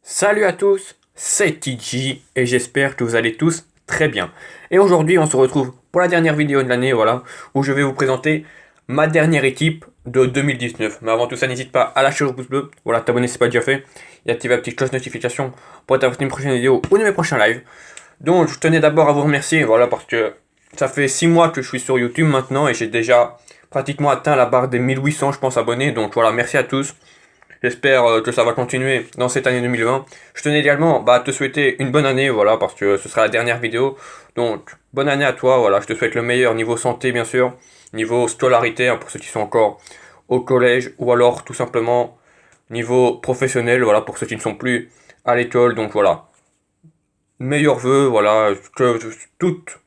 Salut à tous, c'est TG et j'espère que vous allez tous très bien. Et aujourd'hui on se retrouve pour la dernière vidéo de l'année, voilà, où je vais vous présenter ma dernière équipe de 2019. Mais avant tout ça, n'hésite pas à lâcher le pouce bleu, voilà, t'abonner si c'est pas déjà fait, et activer la petite cloche notification pour être une prochaine vidéo ou de mes prochains lives. Donc je tenais d'abord à vous remercier, voilà, parce que ça fait 6 mois que je suis sur YouTube maintenant et j'ai déjà pratiquement atteint la barre des 1800 je pense abonnés, donc voilà, merci à tous. J'espère que ça va continuer dans cette année 2020. Je tenais également à te souhaiter une bonne année, voilà, parce que ce sera la dernière vidéo. Donc, bonne année à toi, voilà, je te souhaite le meilleur niveau santé, bien sûr, niveau scolarité, hein, pour ceux qui sont encore au collège, ou alors tout simplement niveau professionnel, voilà, pour ceux qui ne sont plus à l'école. Donc voilà, meilleurs vœux, voilà, que toutes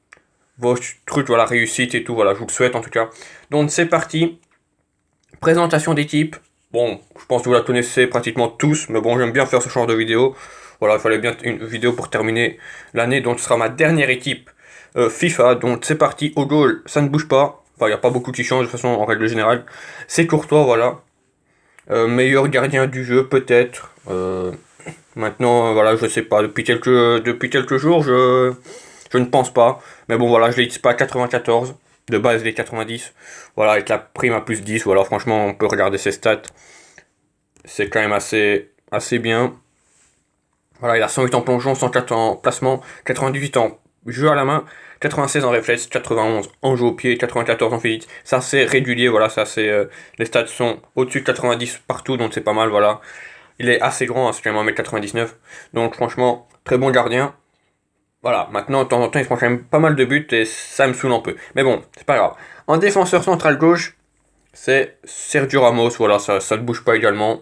vos trucs, voilà, réussite et tout, voilà, je vous le souhaite en tout cas. Donc c'est parti, présentation d'équipe. Bon, je pense que vous la connaissez pratiquement tous, mais bon, j'aime bien faire ce genre de vidéo. Voilà, il fallait bien une vidéo pour terminer l'année, donc ce sera ma dernière équipe FIFA. Donc c'est parti, au goal, ça ne bouge pas. Enfin, il n'y a pas beaucoup qui change de toute façon en règle générale. C'est Courtois, voilà. Meilleur gardien du jeu, peut-être. Maintenant, voilà, je sais pas. Depuis quelques jours, je ne pense pas. Mais bon, voilà, je l'ai pas à 94. De base, les 90. Voilà, avec la prime à plus 10. Voilà, franchement, on peut regarder ses stats. C'est quand même assez bien. Voilà, il a 108 en plongeon, 104 en placement, 98 en jeu à la main, 96 en réflexe, 91 en jeu au pied, 94 en physique. Ça c'est régulier, voilà, ça c'est les stats sont au-dessus de 90 partout, donc c'est pas mal, voilà. Il est assez grand, hein, c'est quand même 1m99. Donc franchement, très bon gardien. Voilà, maintenant de temps en temps il prend quand même pas mal de buts et ça me saoule un peu. Mais bon, c'est pas grave. En défenseur central gauche, c'est Sergio Ramos, voilà, ça ne bouge pas également.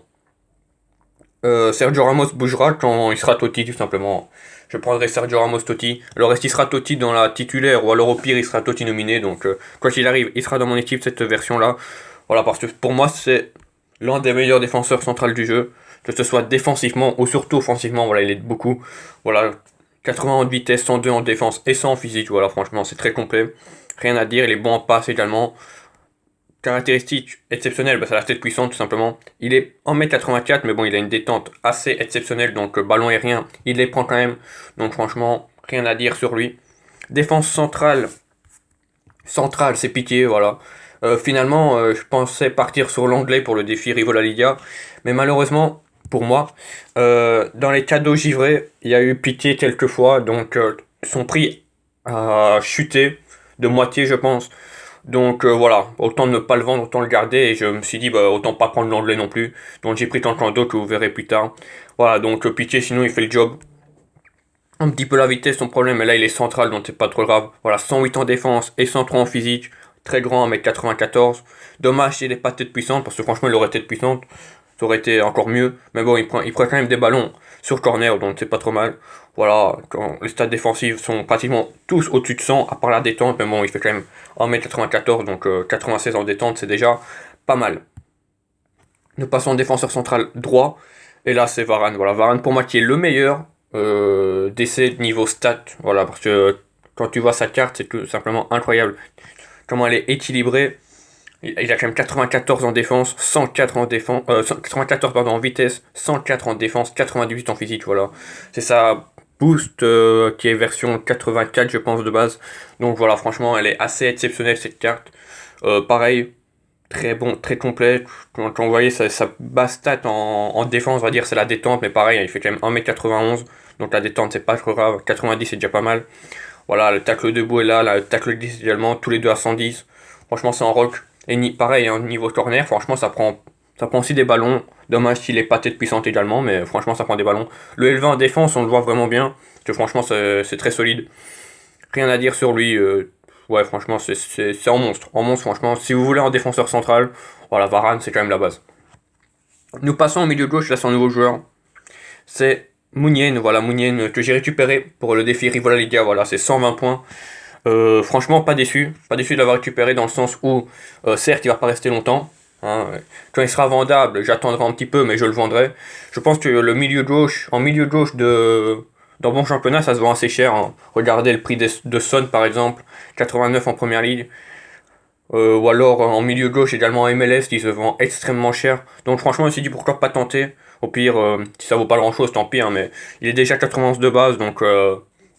Sergio Ramos bougera quand il sera Totti, tout simplement. Je prendrai Sergio Ramos Totti. Alors, est-ce qu'il sera Totti dans la titulaire ou alors au pire il sera Totti nominé. Donc, quoi qu'il arrive, il sera dans mon équipe cette version-là. Voilà, parce que pour moi, c'est l'un des meilleurs défenseurs centrales du jeu. Que ce soit défensivement ou surtout offensivement, voilà, il aide beaucoup. Voilà, 80 de vitesse, 102 en défense et 100 en physique. Voilà, franchement, c'est très complet. Rien à dire, il est bon en passe également. Caractéristique exceptionnelle, bah, c'est la tête puissante tout simplement. Il est 1m84, mais bon, il a une détente assez exceptionnelle, donc ballon aérien, il les prend quand même. Donc franchement, rien à dire sur lui. Défense centrale, c'est pitié, voilà. Finalement, je pensais partir sur l'anglais pour le défi Rivola Liga, mais malheureusement, pour moi, dans les cadeaux givrés, il y a eu pitié quelques fois, donc son prix a chuté de moitié, je pense. Donc voilà, autant ne pas le vendre, autant le garder. Et je me suis dit, bah, autant pas prendre l'anglais non plus. Donc j'ai pris Tankando que vous verrez plus tard. Voilà, donc Pitié, sinon il fait le job. Un petit peu la vitesse, son problème, mais là il est central, donc c'est pas trop grave. Voilà, 108 en défense et 103 en physique. Très grand, 1m94. Dommage s'il est pas tête puissante, parce que franchement il aurait tête puissante. Ça aurait été encore mieux. Mais bon, il prend quand même des ballons sur corner, donc c'est pas trop mal. Voilà, quand les stats défensifs sont pratiquement tous au-dessus de 100, à part la détente, mais bon, il fait quand même 1m94, donc 96 en détente, c'est déjà pas mal. Nous passons en défenseur central droit, et là c'est Varane. Voilà, Varane pour moi qui est le meilleur d'essai niveau stat, voilà, parce que quand tu vois sa carte, c'est tout simplement incroyable. Comment elle est équilibrée. Il a quand même 94 en défense, 104 en défense, 94 pardon, en vitesse, 104 en défense, 98 en physique, voilà. C'est sa boost qui est version 84 je pense de base. Donc voilà, franchement elle est assez exceptionnelle cette carte. Pareil, très bon, très complet. Quand on voyait sa basse stat en défense, on va dire c'est la détente, mais pareil, il fait quand même 1m91. Donc la détente c'est pas trop grave, 90 c'est déjà pas mal. Voilà, le tacle debout est là, le tacle 10 également, tous les deux à 110. Franchement, c'est en rock. Et pareil, hein, niveau corner, franchement, ça prend aussi des ballons. Dommage s'il est pas tête puissante également, mais franchement, ça prend des ballons. Le L20 en défense, on le voit vraiment bien. Que franchement, c'est très solide. Rien à dire sur lui. Ouais, franchement, c'est en monstre. En monstre, franchement. Si vous voulez un défenseur central, voilà, Varane, c'est quand même la base. Nous passons au milieu gauche, là, c'est un nouveau joueur. C'est Mounienne, voilà, Mounienne, que j'ai récupéré pour le défi Rivola Liga, voilà, c'est 120 points. Franchement, pas déçu de l'avoir récupéré dans le sens où, certes, il va pas rester longtemps. Hein, quand il sera vendable, j'attendrai un petit peu, mais je le vendrai. Je pense que le milieu gauche, en milieu gauche dans bon championnat, ça se vend assez cher. Hein. Regardez le prix de Son par exemple, 89 en première ligue. Ou alors en milieu gauche également en MLS, qui se vend extrêmement cher. Donc franchement, je me suis dit pourquoi pas tenter. Au pire, si ça vaut pas grand chose, tant pis, hein, mais il est déjà 91 de base, donc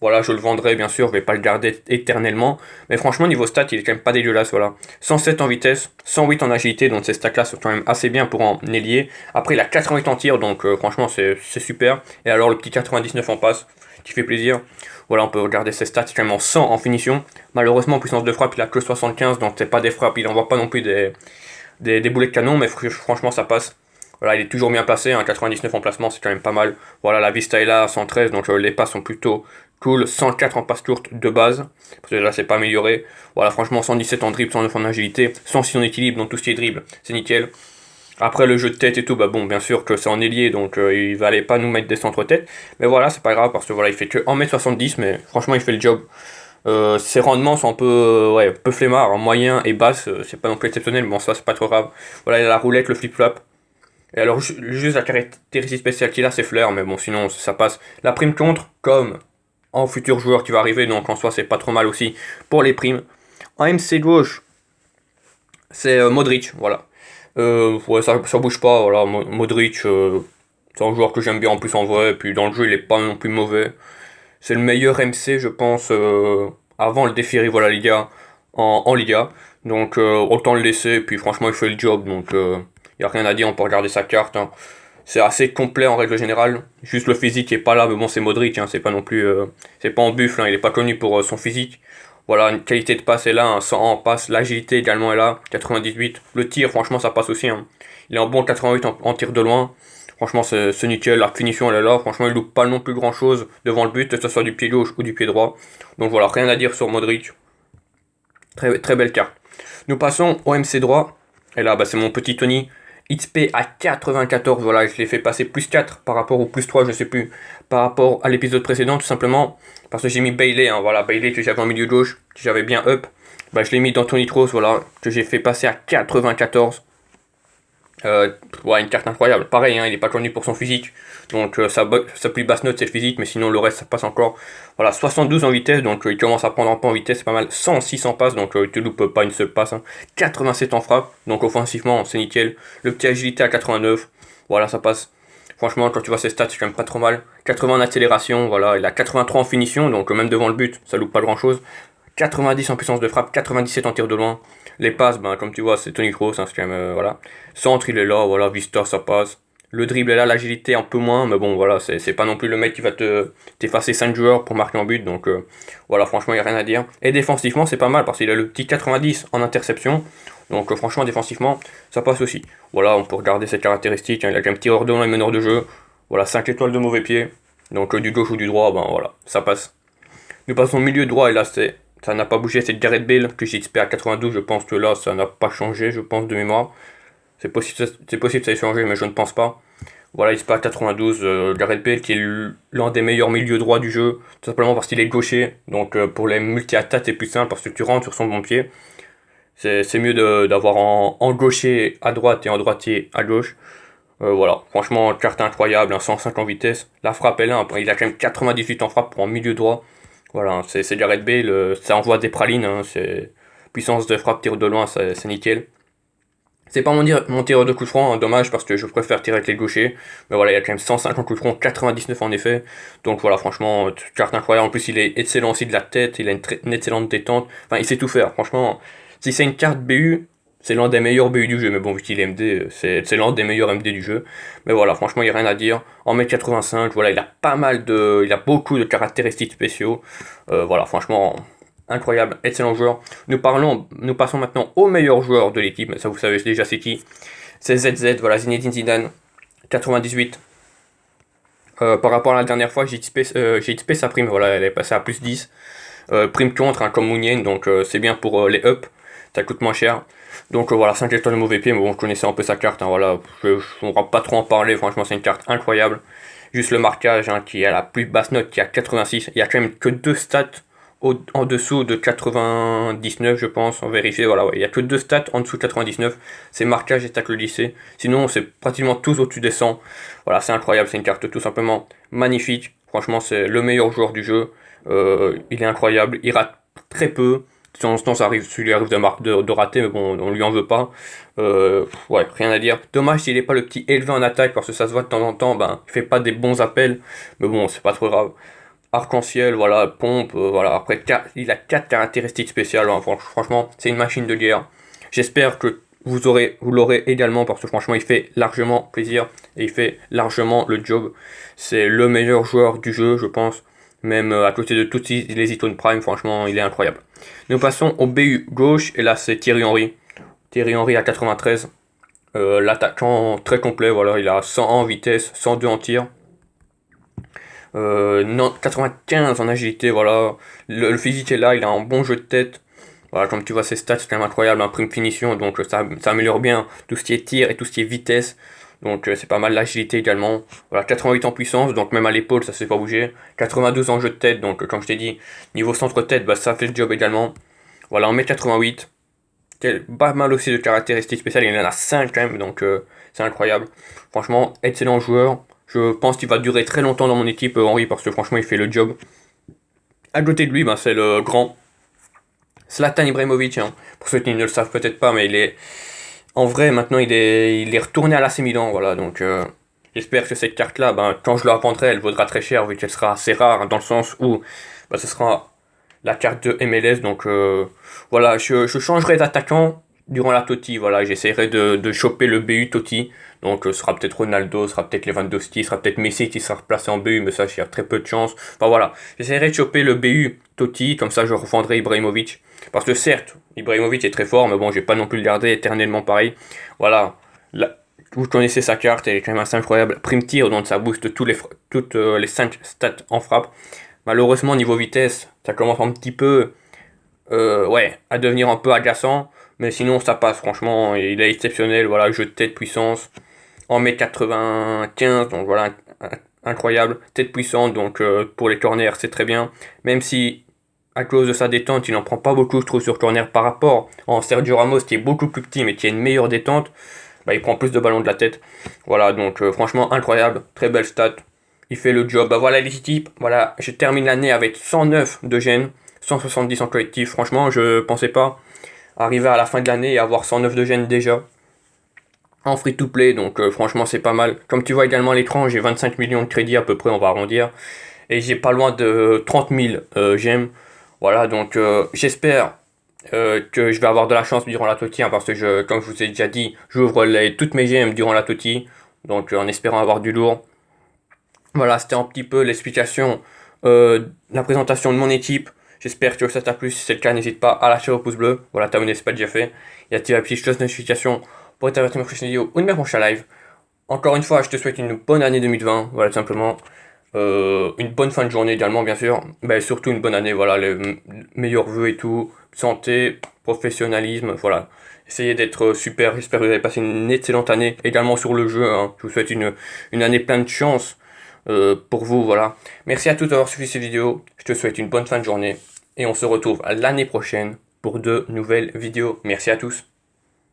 voilà, je le vendrai bien sûr, je vais pas le garder éternellement. Mais franchement, niveau stats, il est quand même pas dégueulasse, voilà. 107 en vitesse, 108 en agilité, donc ces stats-là sont quand même assez bien pour un ailier. Après, il a 88 en tir, donc franchement, c'est super. Et alors, le petit 99 en passe, qui fait plaisir. Voilà, on peut regarder ses stats, c'est quand même en 100 en finition. Malheureusement, en puissance de frappe, il a que 75, donc c'est pas des frappes, il envoie pas non plus des boulets de canon, mais franchement, ça passe. Voilà, il est toujours bien placé, hein, 99 en placement, c'est quand même pas mal. Voilà, la vista est là à 113, donc les passes sont plutôt cool. 104 en passe courte de base, parce que là, c'est pas amélioré. Voilà, franchement, 117 en dribble, 109 en agilité, 106 en équilibre, donc tout ce qui est dribble, c'est nickel. Après, le jeu de tête et tout, bah bon, bien sûr que c'est en ailier, donc il va aller pas nous mettre des centres-têtes. Mais voilà, c'est pas grave, parce que voilà, il fait que 1m70, mais franchement, il fait le job. Ses rendements sont un peu, ouais, peu flemmards, en moyen et basse, c'est pas non plus exceptionnel, mais bon, ça, c'est pas trop grave. Voilà, il a la roulette, le flip-flop. Et alors, juste la caractéristique spéciale qu'il a, c'est fleur, mais bon, sinon, ça passe. La prime contre, comme en futur joueur qui va arriver, donc en soi, c'est pas trop mal aussi pour les primes. En MC gauche, c'est Modric, voilà. Ouais, ça bouge pas, voilà. Modric, c'est un joueur que j'aime bien en plus en vrai, et puis dans le jeu, il est pas non plus mauvais. C'est le meilleur MC, je pense, avant le défi Rivola Liga, en Liga. Donc autant le laisser, et puis franchement, il fait le job, donc il n'y a rien à dire, on peut regarder sa carte, hein. C'est assez complet en règle générale. Juste le physique est pas là, mais bon, c'est Modric, hein, c'est pas non plus. C'est pas en buffle, hein, il est pas connu pour son physique. Voilà, une qualité de passe est là, un 100 en passe, l'agilité également est là, 98. Le tir, franchement, ça passe aussi, hein. Il est en bon 88 en tir de loin. Franchement, c'est nickel, la finition elle est là. Franchement, il loupe pas non plus grand chose devant le but, que ce soit du pied gauche ou du pied droit. Donc voilà, rien à dire sur Modric. Très, très belle carte. Nous passons au MC droit. Et là, bah, c'est mon petit Tony. XP à 94, voilà, je l'ai fait passer plus 4 par rapport au plus 3, je sais plus, par rapport à l'épisode précédent, tout simplement, parce que j'ai mis Bailey, hein, voilà, Bailey que j'avais en milieu gauche, que j'avais bien up, bah, je l'ai mis dans Tony Kroos, voilà, que j'ai fait passer à 94. Ouais, une carte incroyable. Pareil, hein, il est pas connu pour son physique. Donc sa plus basse note c'est le physique, mais sinon le reste ça passe encore. Voilà, 72 en vitesse, donc il commence à prendre un peu en vitesse, c'est pas mal. 106 en passe, donc il te loupe pas une seule passe, hein. 87 en frappe, donc offensivement c'est nickel. Le petit agilité à 89, voilà ça passe. Franchement, quand tu vois ses stats, c'est quand même pas trop mal. 80 en accélération, voilà, il a 83 en finition, donc même devant le but, ça loupe pas grand chose. 90 en puissance de frappe, 97 en tir de loin. Les passes, ben, comme tu vois, c'est Tony Kroos, hein, c'est quand même, voilà. Centre, il est là, voilà, Vista, ça passe. Le dribble est là, l'agilité un peu moins, mais bon, voilà, c'est pas non plus le mec qui va t'effacer 5 joueurs pour marquer en but, donc voilà, franchement, il n'y a rien à dire. Et défensivement, c'est pas mal, parce qu'il a le petit 90 en interception, donc franchement, défensivement, ça passe aussi. Voilà, on peut regarder cette caractéristique, hein, il a quand même tireur de loin et meneur de jeu. Voilà, 5 étoiles de mauvais pied, donc du gauche ou du droit, ben voilà, ça passe. Nous passons au milieu droit, et là, ça n'a pas bougé, c'est Gareth Bale, que j'ai XP à 92, je pense que là, ça n'a pas changé, je pense, de mémoire. C'est possible que ça ait changé, mais je ne pense pas. Voilà, il se passe 92, Gareth Bale qui est l'un des meilleurs milieux droits du jeu, tout simplement parce qu'il est gaucher. Donc pour les multi-attaques, c'est plus simple parce que tu rentres sur son bon pied. C'est mieux d'avoir en gaucher à droite et en droitier à gauche. Voilà, franchement, carte incroyable, un 105 en vitesse. La frappe est là, hein, il a quand même 98 en frappe pour un milieu droit. Voilà, c'est Gareth Bale, ça envoie des pralines, hein, c'est puissance de frappe, tir de loin, c'est nickel. C'est pas mon tireur de coup de franc, hein, dommage parce que je préfère tirer avec les gauchers. Mais voilà, il y a quand même 150 coups de franc, 99 en effet. Donc voilà, franchement, carte incroyable. En plus, il est excellent aussi de la tête, il a une excellente détente. Enfin, il sait tout faire. Franchement, si c'est une carte BU, c'est l'un des meilleurs BU du jeu. Mais bon, vu qu'il est MD, c'est l'un des meilleurs MD du jeu. Mais voilà, franchement, il n'y a rien à dire. En 1m85, voilà, il a beaucoup de caractéristiques spéciaux. Voilà, franchement, incroyable, excellent joueur. Nous passons maintenant au meilleur joueur de l'équipe, mais ça vous savez déjà c'est qui. C'est ZZ, voilà, Zinedine Zidane, 98. Par rapport à la dernière fois, j'ai XP sa prime, voilà, elle est passée à plus 10. Prime contre, hein, comme Mounien, donc c'est bien pour les up, ça coûte moins cher. Donc voilà, 5 étoiles de mauvais pied, mais bon, je connaissais un peu sa carte, hein, voilà, on va pas trop en parler, franchement c'est une carte incroyable. Juste le marquage, hein, qui a la plus basse note, qui a 86, il y a quand même que 2 stats en dessous de 99, je pense, on vérifie, voilà, ouais, il n'y a que 2 stats en dessous de 99, c'est marquage et tacle lycée, sinon c'est pratiquement tous au-dessus des 100, voilà, c'est incroyable, c'est une carte tout simplement magnifique, franchement c'est le meilleur joueur du jeu, il est incroyable, il rate très peu, De temps en temps, ça lui arrive de rater, mais bon, on lui en veut pas. Ouais, rien à dire. Dommage s'il n'est pas le petit élevé en attaque, parce que ça se voit de temps en temps, ben, il fait pas des bons appels. Mais bon, c'est pas trop grave. Arc-en-ciel, voilà, pompe, voilà. Après, il a 4 caractéristiques spéciales, hein. Franchement, c'est une machine de guerre. J'espère que vous l'aurez également, parce que franchement, il fait largement plaisir et il fait largement le job. C'est le meilleur joueur du jeu, je pense. Même à côté de tous les Icon Prime, franchement, il est incroyable. Nous passons au BU gauche, et là, c'est Thierry Henry. Thierry Henry à 93. L'attaquant très complet, voilà, il a 101 en vitesse, 102 en tir. Non, 95 en agilité, voilà. Le physique est là, il a un bon jeu de tête. Voilà, comme tu vois, ses stats, c'est quand même incroyable, un prime finition, donc ça améliore bien tout ce qui est tir et tout ce qui est vitesse. Donc c'est pas mal l'agilité également. Voilà, 88 en puissance, donc même à l'épaule, ça ne s'est pas bougé. 92 en jeu de tête, donc comme je t'ai dit, niveau centre-tête, bah, ça fait le job également. Voilà, 1m88. Pas mal aussi de caractéristiques spéciales, il y en a 5 quand même, donc c'est incroyable. Franchement, excellent joueur. Je pense qu'il va durer très longtemps dans mon équipe, Henry, parce que franchement, il fait le job. À côté de lui, ben, c'est le grand Zlatan Ibrahimovic. Hein. Pour ceux qui ne le savent peut-être pas, mais il est. En vrai, maintenant, il est retourné à l'AC Milan. Voilà, donc j'espère que cette carte-là, ben, quand je la revendrai, elle vaudra très cher, vu qu'elle sera assez rare, hein, dans le sens où ben, ce sera la carte de MLS. Donc voilà, je changerai d'attaquant durant la Totti. Voilà, j'essaierai de choper le BU Totti. Donc ce sera peut-être Ronaldo, ce sera peut-être Lewandowski, ce sera peut-être Messi qui sera replacé en BU, mais ça, il y a très peu de chance. Enfin voilà, j'essaierai de choper le BU Totti, comme ça je revendrai Ibrahimovic. Parce que certes, Ibrahimovic est très fort, mais bon, je vais pas non plus le garder éternellement pareil. Voilà, là, vous connaissez sa carte, elle est quand même assez incroyable. Prime tir, donc ça booste toutes les 5 stats en frappe. Malheureusement, niveau vitesse, ça commence un petit peu ouais, à devenir un peu agaçant. Mais sinon, ça passe, franchement, il est exceptionnel. Voilà, jeu de tête, puissance. En mai 95, donc voilà, incroyable. Tête puissante, donc pour les corners, c'est très bien. Même si, à cause de sa détente, il n'en prend pas beaucoup, je trouve, sur corner par rapport en Sergio Ramos, qui est beaucoup plus petit, mais qui a une meilleure détente. Bah, il prend plus de ballons de la tête. Voilà, donc franchement, incroyable. Très belle stat. Il fait le job. Bah voilà les types. Voilà, je termine l'année avec 109 de gènes, 170 en collectif. Franchement, je pensais pas arriver à la fin de l'année et avoir 109 de gènes déjà en free to play, donc franchement c'est pas mal. Comme tu vois également à l'écran, j'ai 25 millions de crédits à peu près, on va arrondir, et j'ai pas loin de 30 000 gemmes. Voilà, donc j'espère que je vais avoir de la chance durant la TOTY, hein, parce que comme je vous ai déjà dit, j'ouvre toutes mes gemmes durant la TOTY, donc en espérant avoir du lourd. Voilà, c'était un petit peu l'explication, la présentation de mon équipe. J'espère que ça t'a plu. Si c'est le cas, n'hésite pas à lâcher au pouce bleu. Voilà, t'abonner si c'est pas déjà fait. Et activer la petite cloche de notification pour être averti de ma prochaine vidéo ou de mes prochains live. Encore une fois, je te souhaite une bonne année 2020. Voilà, tout simplement. Une bonne fin de journée également, bien sûr. Mais surtout une bonne année. Voilà, les meilleurs vœux et tout. Santé, professionnalisme. Voilà. Essayez d'être super. J'espère que vous avez passé une excellente année également sur le jeu. Hein. Je vous souhaite une année pleine de chance. Pour vous, voilà. Merci à tous d'avoir suivi cette vidéo. Je te souhaite une bonne fin de journée. Et on se retrouve l'année prochaine pour de nouvelles vidéos. Merci à tous.